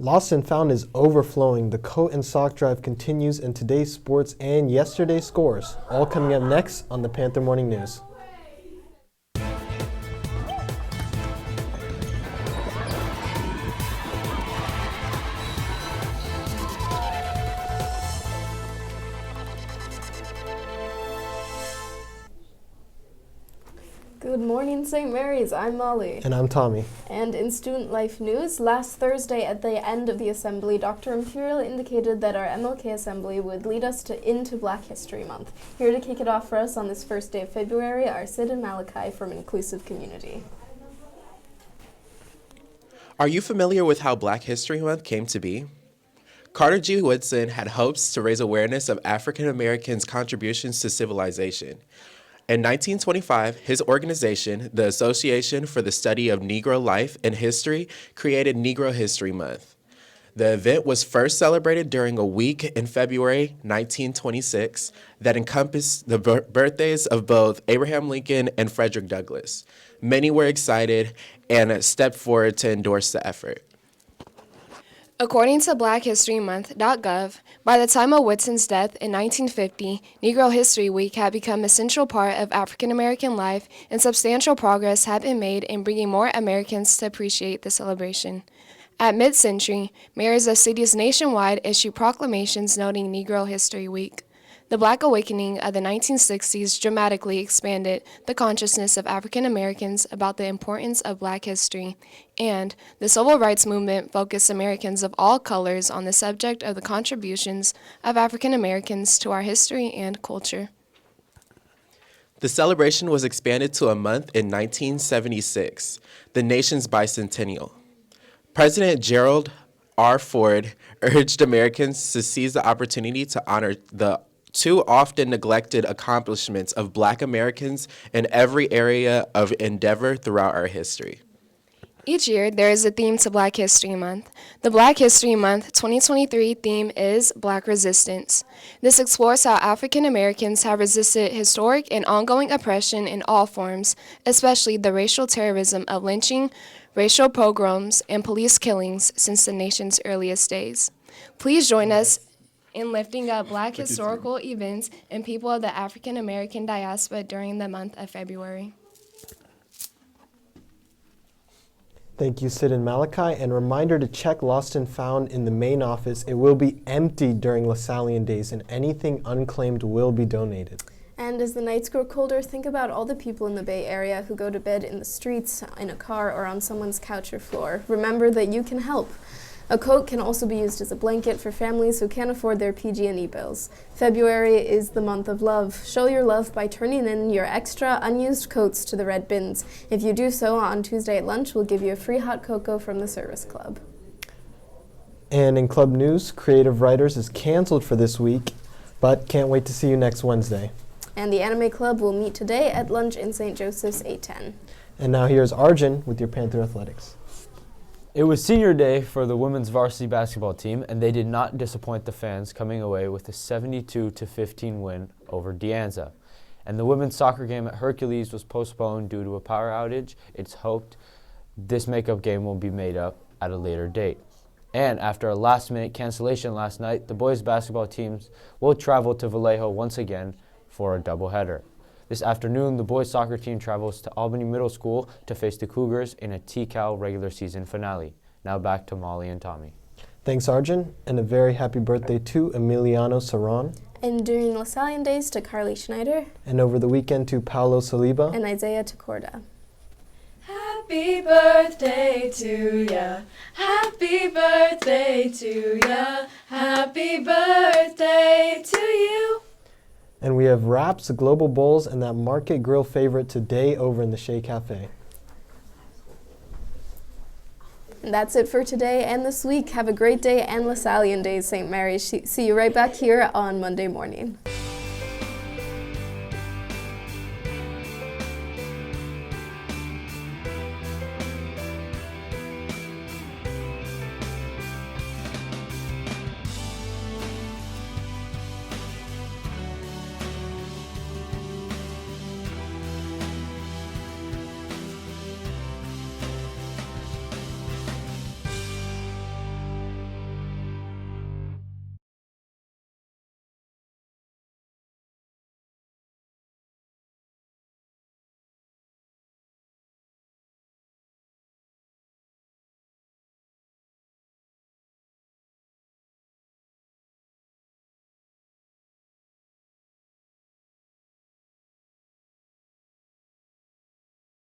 Lost and Found is overflowing. The coat and sock drive continues in today's sports and yesterday's scores. All coming up next on the Panther Morning News. Good morning, St. Mary's. I'm Molly. And I'm Tommy. And in student life news, last Thursday at the end of the assembly, Dr. Imperial indicated that our MLK assembly would lead us into Black History Month. Here to kick it off for us on this first day of February are Sid and Malachi from Inclusive Community. Are you familiar with how Black History Month came to be? Carter G. Woodson had hopes to raise awareness of African Americans' contributions to civilization. In 1925, his organization, the Association for the Study of Negro Life and History, created Negro History Month. The event was first celebrated during a week in February 1926 that encompassed the birthdays of both Abraham Lincoln and Frederick Douglass. Many were excited and stepped forward to endorse the effort. According to BlackHistoryMonth.gov, by the time of Woodson's death in 1950, Negro History Week had become a central part of African American life, and substantial progress had been made in bringing more Americans to appreciate the celebration. At mid-century, mayors of cities nationwide issued proclamations noting Negro History Week. The Black Awakening of the 1960s dramatically expanded the consciousness of African Americans about the importance of Black history, and the Civil Rights Movement focused Americans of all colors on the subject of the contributions of African Americans to our history and culture. The celebration was expanded to a month in 1976, the nation's bicentennial. President Gerald R. Ford urged Americans to seize the opportunity to honor the too often neglected accomplishments of Black Americans in every area of endeavor throughout our history. Each year, there is a theme to Black History Month. The Black History Month 2023 theme is Black Resistance. This explores how African Americans have resisted historic and ongoing oppression in all forms, especially the racial terrorism of lynching, racial pogroms, and police killings since the nation's earliest days. Please join us in lifting up Black historical events and people of the African American diaspora during the month of February. Thank you, Sid and Malachi. And reminder to check Lost and Found in the main office. It will be empty during Lasallian Days, and anything unclaimed will be donated. And as the nights grow colder, think about all the people in the Bay Area who go to bed in the streets, in a car, or on someone's couch or floor. Remember that you can help. A coat can also be used as a blanket for families who can't afford their PG&E bills. February is the month of love. Show your love by turning in your extra unused coats to the red bins. If you do so on Tuesday at lunch, we'll give you a free hot cocoa from the service club. And in club news, Creative Writers is canceled for this week, but can't wait to see you next Wednesday. And the Anime Club will meet today at lunch in St. Joseph's 810. And now here's Arjun with your Panther Athletics. It was senior day for the women's varsity basketball team, and they did not disappoint the fans, coming away with a 72-15 win over De Anza. And the women's soccer game at Hercules was postponed due to a power outage. It's hoped this makeup game will be made up at a later date. And after a last-minute cancellation last night, the boys basketball teams will travel to Vallejo once again for a doubleheader. This afternoon, the boys soccer team travels to Albany Middle School to face the Cougars in a TCAL regular season finale. Now back to Molly and Tommy. Thanks, Arjun, and a very happy birthday to Emiliano Saron. And during Lasallian Days to Carly Schneider. And over the weekend to Paolo Saliba. And Isaiah Takorda. Happy birthday to ya. Happy birthday to ya. Happy birthday to you. And we have wraps, global bowls, and that Market Grill favorite today over in the Shea Cafe. And that's it for today and this week. Have a great day and Lasallian Days, St. Mary's. See you right back here on Monday morning.